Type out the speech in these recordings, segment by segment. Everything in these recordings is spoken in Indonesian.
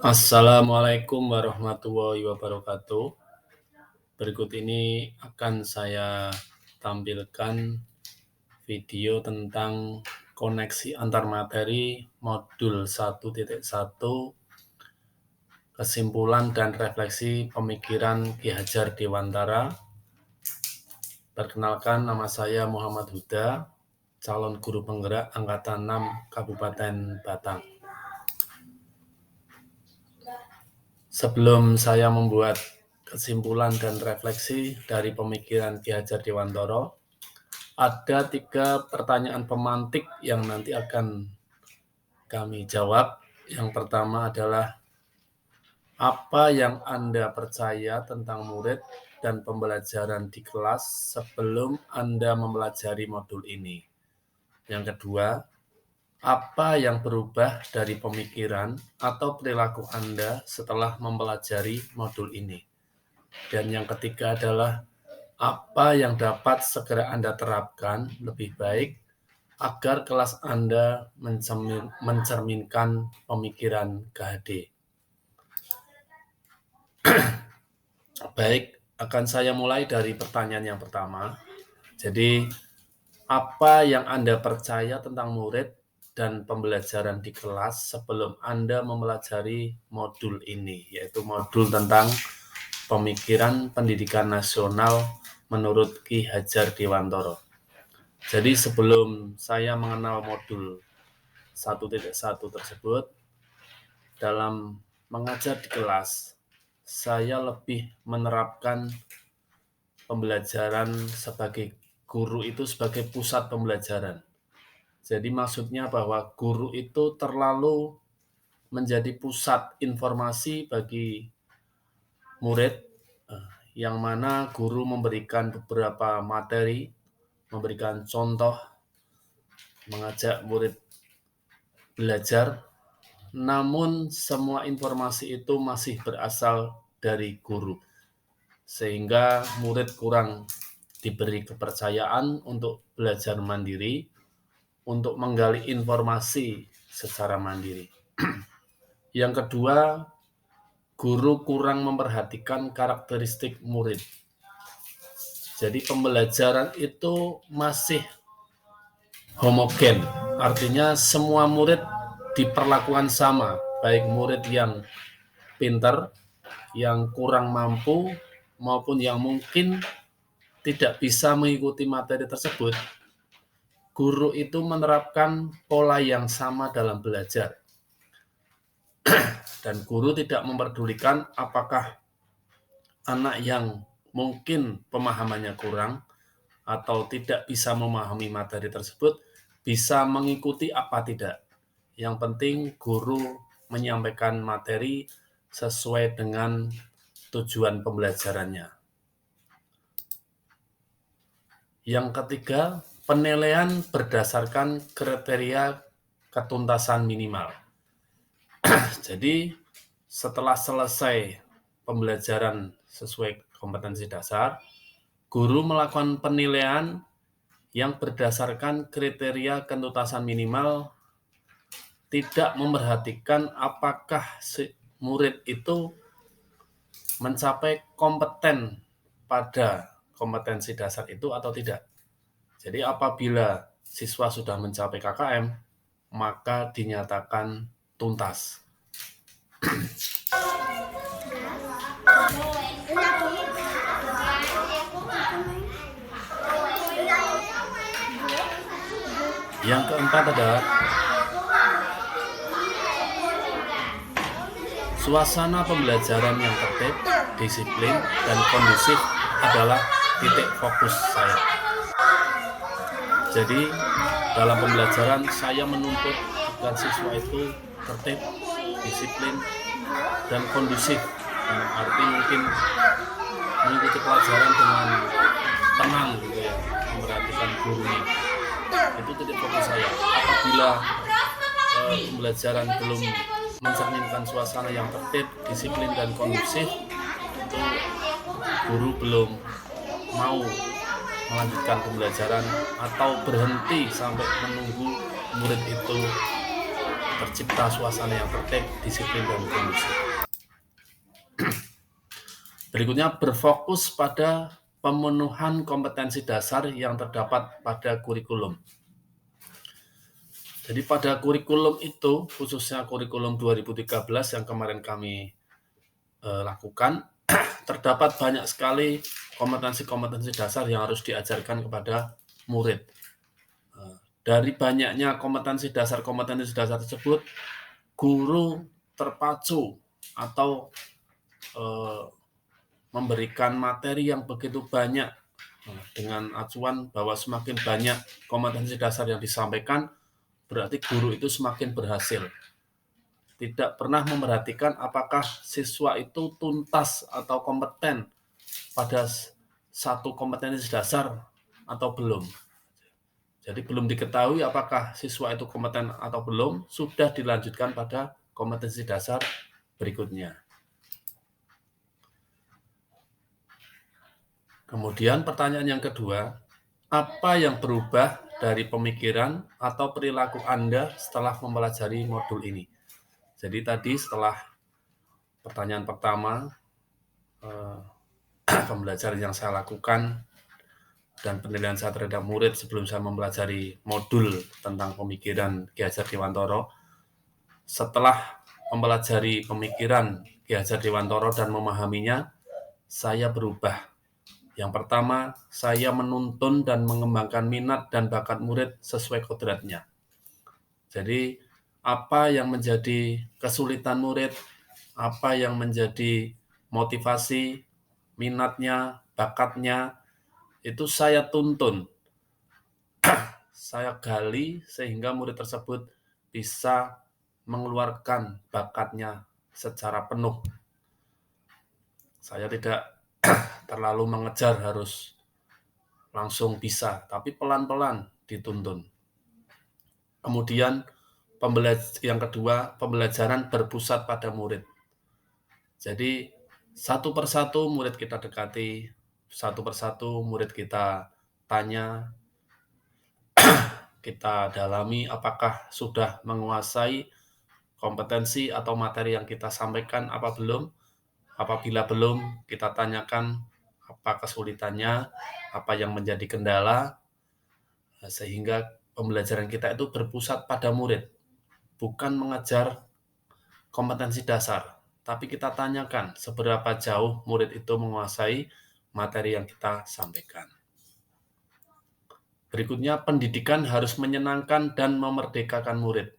Assalamualaikum warahmatullahi wabarakatuh. Berikut ini akan saya tampilkan video tentang koneksi antar materi modul 1.1 kesimpulan dan refleksi pemikiran Ki Hajar Dewantara. Perkenalkan, nama saya Muhammad Huda, calon guru penggerak Angkatan 6 Kabupaten Batang. Sebelum saya membuat kesimpulan dan refleksi dari pemikiran Ki Hajar Dewantara, ada 3 pertanyaan pemantik yang nanti akan kami jawab. Yang pertama adalah, apa yang Anda percaya tentang murid dan pembelajaran di kelas sebelum Anda mempelajari modul ini? Yang kedua, apa yang berubah dari pemikiran atau perilaku Anda setelah mempelajari modul ini? Dan yang ketiga adalah, apa yang dapat segera Anda terapkan lebih baik agar kelas Anda mencerminkan pemikiran KHD. Baik, akan saya mulai dari pertanyaan yang pertama. Jadi, apa yang Anda percaya tentang murid dan pembelajaran di kelas sebelum Anda mempelajari modul ini, yaitu modul tentang pemikiran pendidikan nasional menurut Ki Hajar Dewantara. Jadi sebelum saya mengenal modul 1.1 tersebut, dalam mengajar di kelas, saya lebih menerapkan pembelajaran sebagai guru itu sebagai pusat pembelajaran. Jadi maksudnya bahwa guru itu terlalu menjadi pusat informasi bagi murid, yang mana guru memberikan beberapa materi, memberikan contoh, mengajak murid belajar, namun semua informasi itu masih berasal dari guru, sehingga murid kurang diberi kepercayaan untuk belajar mandiri, untuk menggali informasi secara mandiri. Yang kedua, guru kurang memperhatikan karakteristik murid. Jadi pembelajaran itu masih homogen, artinya semua murid diperlakukan sama, baik murid yang pintar, yang kurang mampu, maupun yang mungkin tidak bisa mengikuti materi tersebut. Guru itu menerapkan pola yang sama dalam belajar. Dan guru tidak memperdulikan apakah anak yang mungkin pemahamannya kurang atau tidak bisa memahami materi tersebut bisa mengikuti apa tidak. Yang penting guru menyampaikan materi sesuai dengan tujuan pembelajarannya. Yang ketiga, penilaian berdasarkan kriteria ketuntasan minimal. Jadi setelah selesai pembelajaran sesuai kompetensi dasar, guru melakukan penilaian yang berdasarkan kriteria ketuntasan minimal, tidak memperhatikan apakah si murid itu mencapai kompeten pada kompetensi dasar itu atau tidak. Jadi apabila siswa sudah mencapai KKM, maka dinyatakan tuntas. Yang keempat adalah suasana pembelajaran yang tertib, disiplin, dan kondusif adalah titik fokus saya. Jadi dalam pembelajaran saya menuntut agar siswa itu tertib, disiplin, dan kondusif. Arti mungkin mengikuti pelajaran dengan tenang gitu ya, memperhatikan gurunya. Itu titik fokus saya. Apabila pembelajaran belum mencerminkan suasana yang tertib, disiplin, dan kondusif, itu guru belum mau melanjutkan pembelajaran atau berhenti sampai menunggu murid itu tercipta suasana yang tertib, disiplin, dan kondusif. Berikutnya, berfokus pada pemenuhan kompetensi dasar yang terdapat pada kurikulum. Jadi pada kurikulum itu, khususnya kurikulum 2013 yang kemarin kami lakukan, terdapat banyak sekali kompetensi-kompetensi dasar yang harus diajarkan kepada murid. Dari banyaknya kompetensi dasar tersebut, guru terpacu atau memberikan materi yang begitu banyak dengan acuan bahwa semakin banyak kompetensi dasar yang disampaikan, berarti guru itu semakin berhasil. Tidak pernah memerhatikan apakah siswa itu tuntas atau kompeten pada satu kompetensi dasar atau belum. Jadi belum diketahui apakah siswa itu kompeten atau belum, sudah dilanjutkan pada kompetensi dasar berikutnya. Kemudian pertanyaan yang kedua, apa yang berubah dari pemikiran atau perilaku Anda setelah mempelajari modul ini? Jadi tadi setelah pertanyaan pertama, pembelajaran yang saya lakukan dan penilaian saya terhadap murid sebelum saya mempelajari modul tentang pemikiran Ki Hajar Dewantoro. Setelah mempelajari pemikiran Ki Hajar Dewantoro dan memahaminya, saya berubah. Yang pertama, saya menuntun dan mengembangkan minat dan bakat murid sesuai kodratnya. Jadi, apa yang menjadi kesulitan murid, apa yang menjadi motivasi, minatnya, bakatnya, itu saya tuntun. Saya gali sehingga murid tersebut bisa mengeluarkan bakatnya secara penuh. Saya tidak terlalu mengejar harus langsung bisa, tapi pelan-pelan dituntun. Kemudian yang kedua, pembelajaran berpusat pada murid. Jadi satu persatu murid kita dekati, satu persatu murid kita tanya, kita dalami apakah sudah menguasai kompetensi atau materi yang kita sampaikan apa belum. Apabila belum, kita tanyakan apa kesulitannya, apa yang menjadi kendala, sehingga pembelajaran kita itu berpusat pada murid, bukan mengejar kompetensi dasar, tapi kita tanyakan seberapa jauh murid itu menguasai materi yang kita sampaikan. Berikutnya, pendidikan harus menyenangkan dan memerdekakan murid.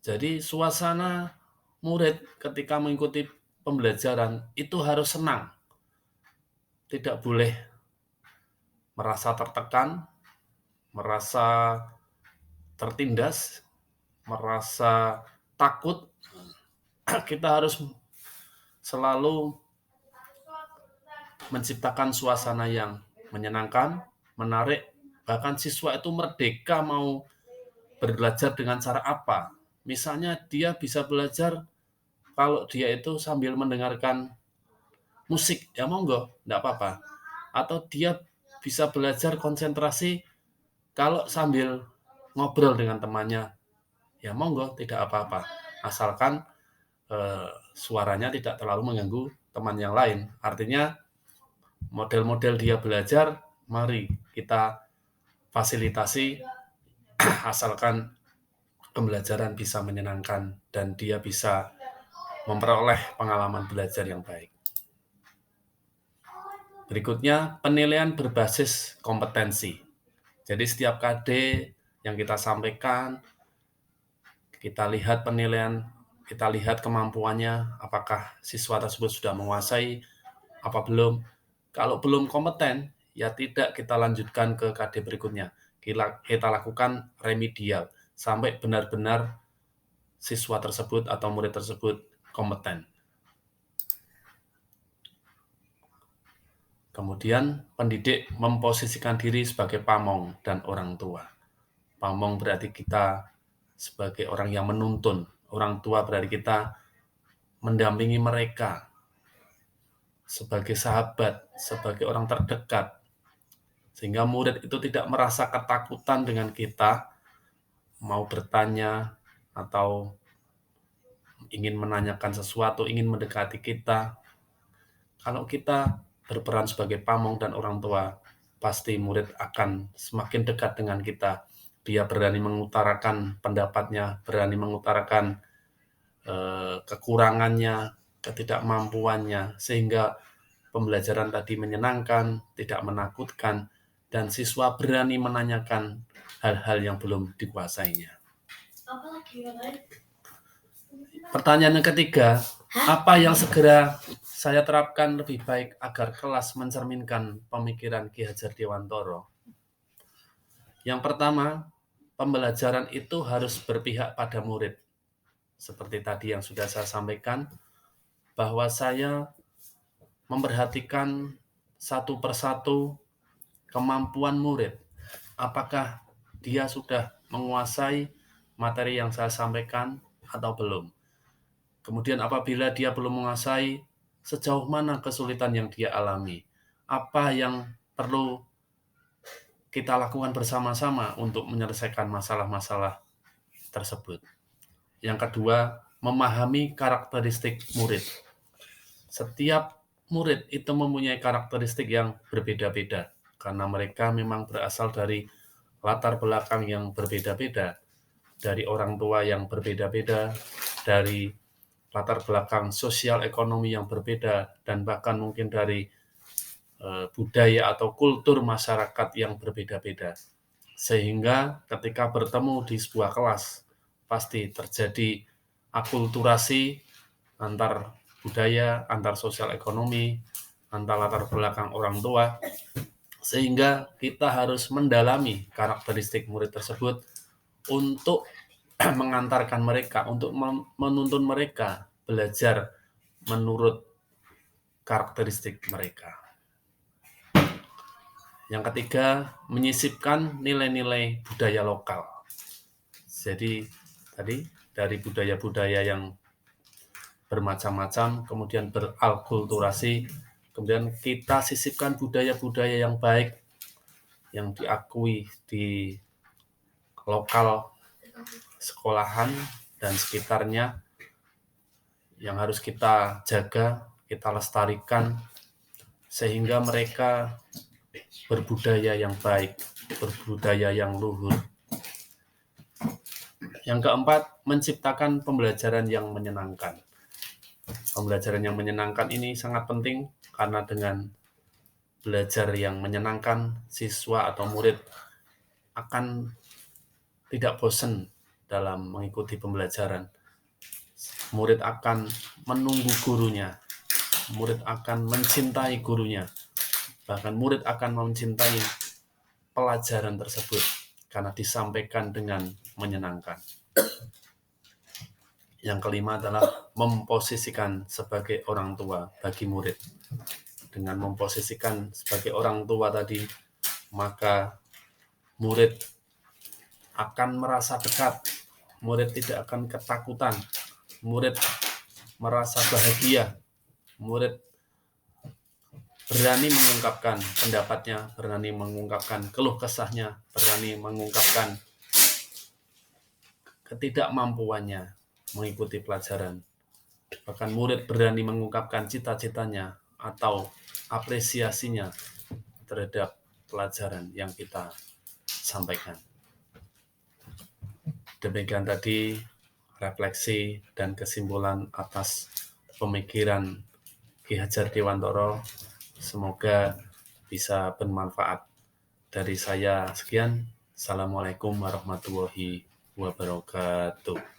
Jadi suasana murid ketika mengikuti pembelajaran itu harus senang. Tidak boleh merasa tertekan, merasa tertindas, merasa takut. Kita harus selalu menciptakan suasana yang menyenangkan, menarik, bahkan siswa itu merdeka mau belajar dengan cara apa. Misalnya dia bisa belajar kalau dia itu sambil mendengarkan musik, ya monggo, enggak apa-apa. Atau dia bisa belajar konsentrasi kalau sambil ngobrol dengan temannya, ya monggo, tidak apa-apa. Asalkan suaranya tidak terlalu mengganggu teman yang lain. Artinya model-model dia belajar, mari kita fasilitasi asalkan pembelajaran bisa menyenangkan dan dia bisa memperoleh pengalaman belajar yang baik. Berikutnya, penilaian berbasis kompetensi. Jadi setiap KD yang kita sampaikan, kita lihat penilaian, kita lihat kemampuannya, apakah siswa tersebut sudah menguasai, apa belum. Kalau belum kompeten, ya tidak kita lanjutkan ke KD berikutnya. Kita lakukan remedial, sampai benar-benar siswa tersebut atau murid tersebut kompeten. Kemudian pendidik memposisikan diri sebagai pamong dan orang tua. Pamong berarti kita sebagai orang yang menuntun. Orang tua berarti kita mendampingi mereka sebagai sahabat, sebagai orang terdekat. Sehingga murid itu tidak merasa ketakutan dengan kita, mau bertanya atau ingin menanyakan sesuatu, ingin mendekati kita. Kalau kita berperan sebagai pamong dan orang tua, pasti murid akan semakin dekat dengan kita. Dia berani mengutarakan pendapatnya, berani mengutarakan kekurangannya, ketidakmampuannya, sehingga pembelajaran tadi menyenangkan, tidak menakutkan, dan siswa berani menanyakan hal-hal yang belum dikuasainya. Pertanyaan yang ketiga, apa yang segera saya terapkan lebih baik agar kelas mencerminkan pemikiran Ki Hajar Dewantara? Yang pertama, pembelajaran itu harus berpihak pada murid. Seperti tadi yang sudah saya sampaikan, bahwa saya memperhatikan satu persatu kemampuan murid. Apakah dia sudah menguasai materi yang saya sampaikan atau belum? Kemudian apabila dia belum menguasai, sejauh mana kesulitan yang dia alami? Apa yang perlu kita lakukan bersama-sama untuk menyelesaikan masalah-masalah tersebut? Yang kedua, memahami karakteristik murid. Setiap murid itu mempunyai karakteristik yang berbeda-beda, karena mereka memang berasal dari latar belakang yang berbeda-beda, dari orang tua yang berbeda-beda, dari latar belakang sosial ekonomi yang berbeda, dan bahkan mungkin dari budaya atau kultur masyarakat yang berbeda-beda. Sehingga ketika bertemu di sebuah kelas, pasti terjadi akulturasi antar budaya, antar sosial ekonomi, antar latar belakang orang tua, sehingga kita harus mendalami karakteristik murid tersebut untuk mengantarkan mereka, untuk menuntun mereka belajar menurut karakteristik mereka. Yang ketiga, menyisipkan nilai-nilai budaya lokal. Jadi tadi dari budaya-budaya yang bermacam-macam, kemudian beralkulturasi, kemudian kita sisipkan budaya-budaya yang baik, yang diakui di lokal sekolahan dan sekitarnya, yang harus kita jaga, kita lestarikan, sehingga mereka berbudaya yang baik, berbudaya yang luhur. Yang keempat, menciptakan pembelajaran yang menyenangkan. Pembelajaran yang menyenangkan ini sangat penting, karena dengan belajar yang menyenangkan, siswa atau murid akan tidak bosan dalam mengikuti pembelajaran. Murid akan menunggu gurunya, murid akan mencintai gurunya, bahkan murid akan mencintai pelajaran tersebut karena disampaikan dengan menyenangkan. Yang kelima adalah memposisikan sebagai orang tua bagi murid. Dengan memposisikan sebagai orang tua tadi, maka murid akan merasa dekat, murid tidak akan ketakutan, murid merasa bahagia, murid berani mengungkapkan pendapatnya, berani mengungkapkan keluh kesahnya, berani mengungkapkan ketidakmampuannya mengikuti pelajaran. Bahkan murid berani mengungkapkan cita-citanya atau apresiasinya terhadap pelajaran yang kita sampaikan. Demikian tadi refleksi dan kesimpulan atas pemikiran Ki Hajar Dewantara. Semoga bisa bermanfaat. Dari saya sekian. Assalamualaikum warahmatullahi wabarakatuh.